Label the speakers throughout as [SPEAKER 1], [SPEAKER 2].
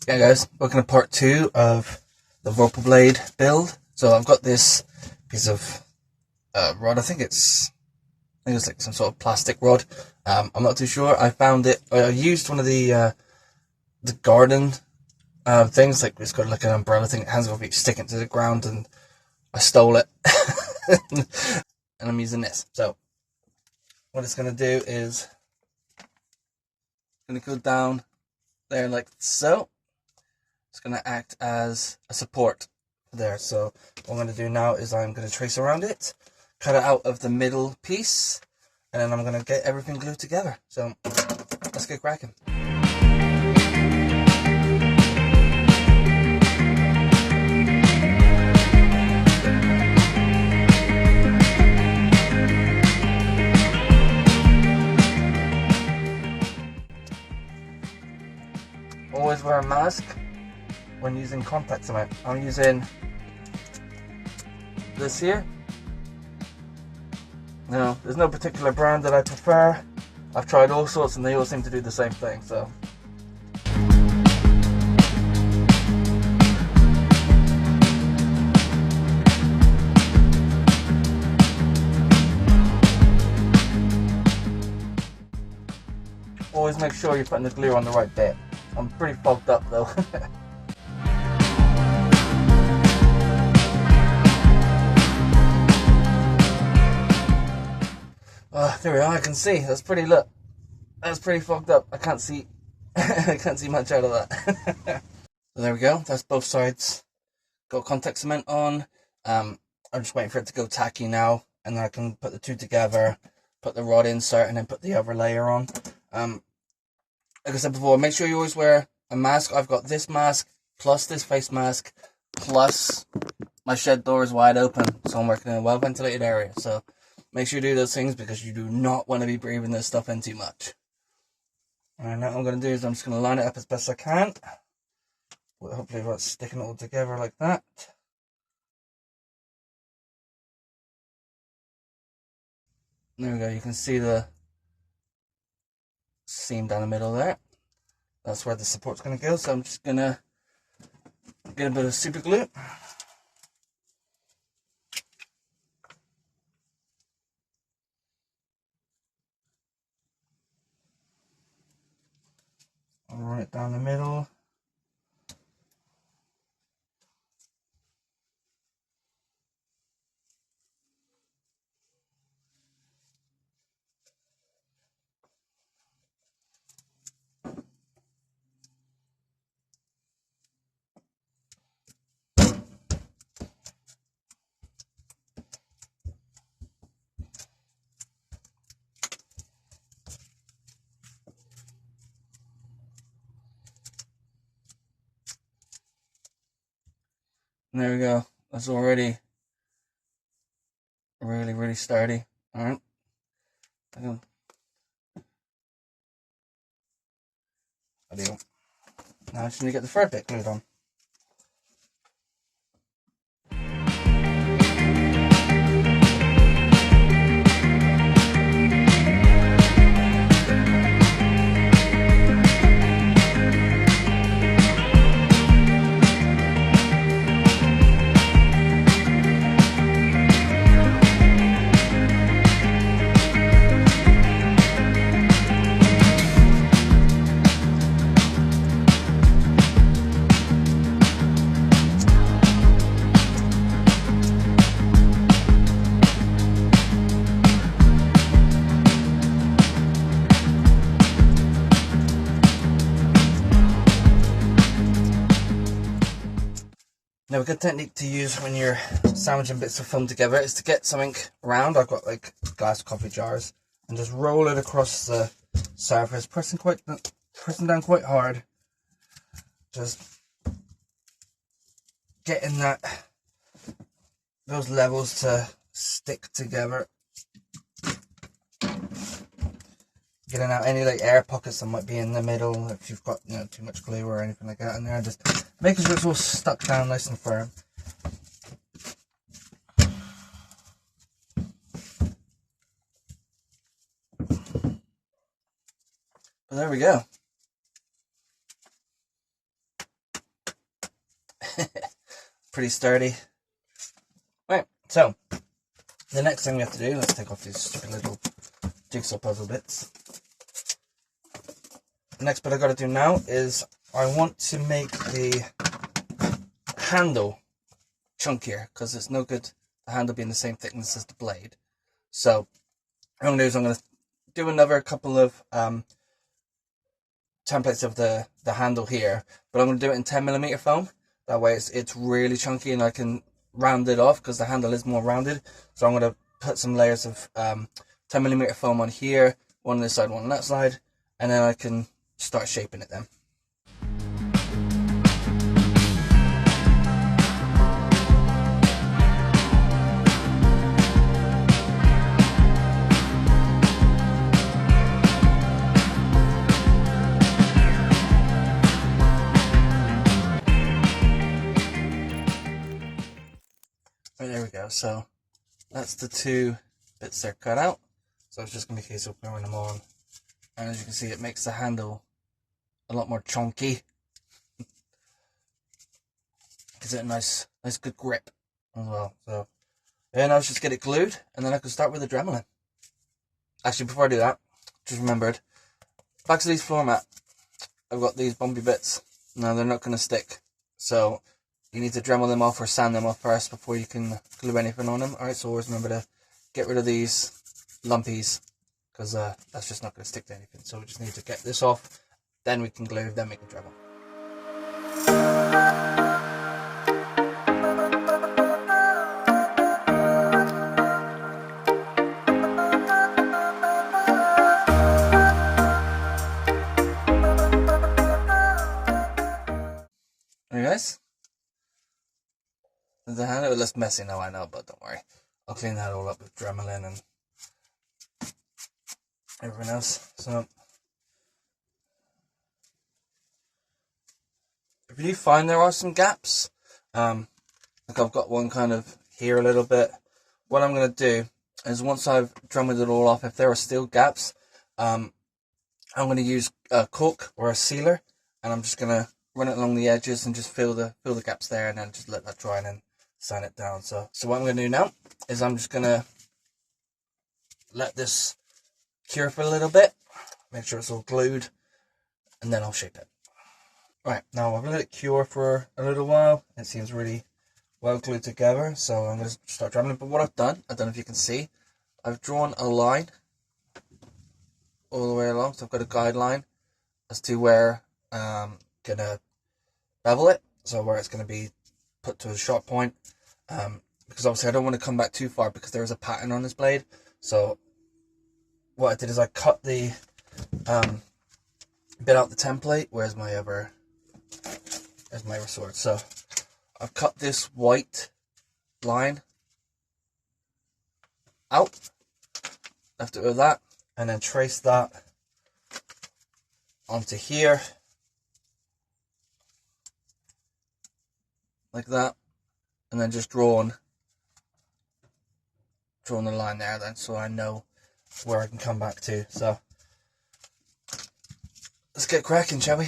[SPEAKER 1] Yeah guys, welcome to part 2 of the Vorpal blade build. So I've got this piece of rod. I think it's like some sort of plastic rod. I'm not too sure. I found it. I used one of the garden things. Like it's got like an umbrella thing. It has got to be sticking to the ground, and I stole it. And I'm using this. So what it's going to do is going to go down there like so. It's going to act as a support there. So what I'm going to do now is I'm going to trace around it, cut it out of the middle piece, and then I'm going to get everything glued together. So let's get cracking. Always wear a mask when using contact cement. I'm using this here. No, there's no particular brand that I prefer. I've tried all sorts and they all seem to do the same thing, so. Always make sure you're putting the glue on the right bit. I'm pretty fogged up though. There we are. I can see. That's pretty. Look, that's pretty fogged up. I can't see. I can't see much out of that. So there we go. That's both sides. Got contact cement on. I'm just waiting for it to go tacky now, and then I can put the two together, put the rod insert, and then put the other layer on. Like I said before, make sure you always wear a mask. I've got this mask plus this face mask plus my shed door is wide open, so I'm working in a well ventilated area. So make sure you do those things because you do not want to be breathing this stuff in too much. And now what I'm going to do is I'm just going to line it up as best I can. Hopefully that's sticking it all together like that. There we go. You can see the seam down the middle there. That's where the support's going to go. So I'm just going to get a bit of super glue. I'll run it down the middle. And there we go. That's already really sturdy. Alright. Now I just need to get the third bit glued on. Now a good technique to use when you're sandwiching bits of film together is to get something round. I've got like glass coffee jars and just roll it across the surface, pressing down quite hard. Just getting those levels to stick together. Getting out any like air pockets that might be in the middle if you've got too much glue or anything like that in there. Just making sure it's all stuck down nice and firm. But there we go. pretty sturdy. Right, so the next thing we have to do, let's take off these stupid little jigsaw puzzle bits. The next bit I've got to do now is I want to make the handle chunkier, because it's no good the handle being the same thickness as the blade. So what I'm going to do is I'm going to do another couple of templates of the handle here, but I'm going to do it in 10mm foam. That way it's really chunky and I can round it off, because the handle is more rounded. So I'm going to put some layers of 10mm foam on here, one on this side, one on that side, and then I can start shaping it then. Right, there we go. So that's the two bits there cut out. So it's just going to be a case of gluing them on. And as you can see, it makes the handle a lot more chunky. Gives it a nice good grip as well. So yeah, now let's just get it glued, and then I can start with the dremeling. Actually, before I do that, just remembered, back to these floor mat, I've got these bumpy bits. Now they're not going to stick, so you need to dremel them off or sand them off first before you can glue anything on them. Alright, so always remember to get rid of these lumpies, because that's just not going to stick to anything. So we just need to get this off, then we can glue, then we can dremel. There you guys. The handle looks messy now, I know, but don't worry. I'll clean that all up with dremeling and everything else. So if you do find there are some gaps, like I've got one kind of here a little bit, what I'm going to do is once I've dremeled it all off, if there are still gaps, I'm going to use a caulk or a sealer, and I'm just going to run it along the edges and just fill the gaps there, and then just let that dry and then sand it down. So what I'm going to do now is I'm just going to let this cure for a little bit, make sure it's all glued, and then I'll shape it. Right, now I've let it cure for a little while. It seems really well glued together, so I'm going to start dremeling. But what I've done, I don't know if you can see, I've drawn a line all the way along, so I've got a guideline as to where I'm going to bevel it, so where it's going to be put to a sharp point, because obviously I don't want to come back too far because there is a pattern on this blade. So what I did is I cut the bit out the template. Where's my other sword? So I've cut this white line out, left it with that, and then traced that onto here like that, and then just drawn the line there then, so I know where I can come back to. So let's get cracking, shall we?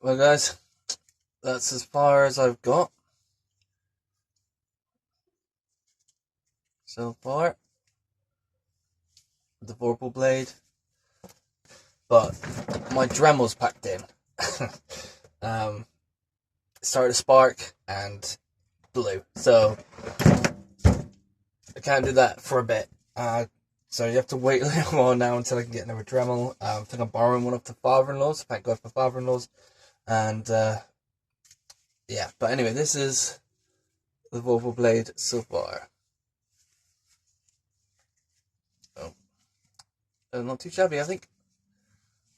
[SPEAKER 1] Well guys, that's as far as I've got so far with the Vorpal blade, but my Dremel's packed in. It started to spark and blew, so I can't do that for a bit. So you have to wait a little while now until I can get another Dremel. I think I'm borrowing one up to father-in-law's. Thank God for father-in-law's. And yeah, but anyway, this is the Vorpal blade so far. Oh, not too shabby, I think.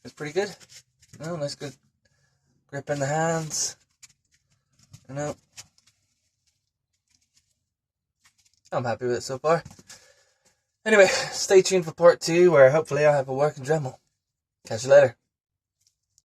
[SPEAKER 1] It's pretty good. Oh, nice good grip in the hands. You know, I'm happy with it so far. Anyway, stay tuned for part 2, where hopefully I have a working Dremel. Catch you later.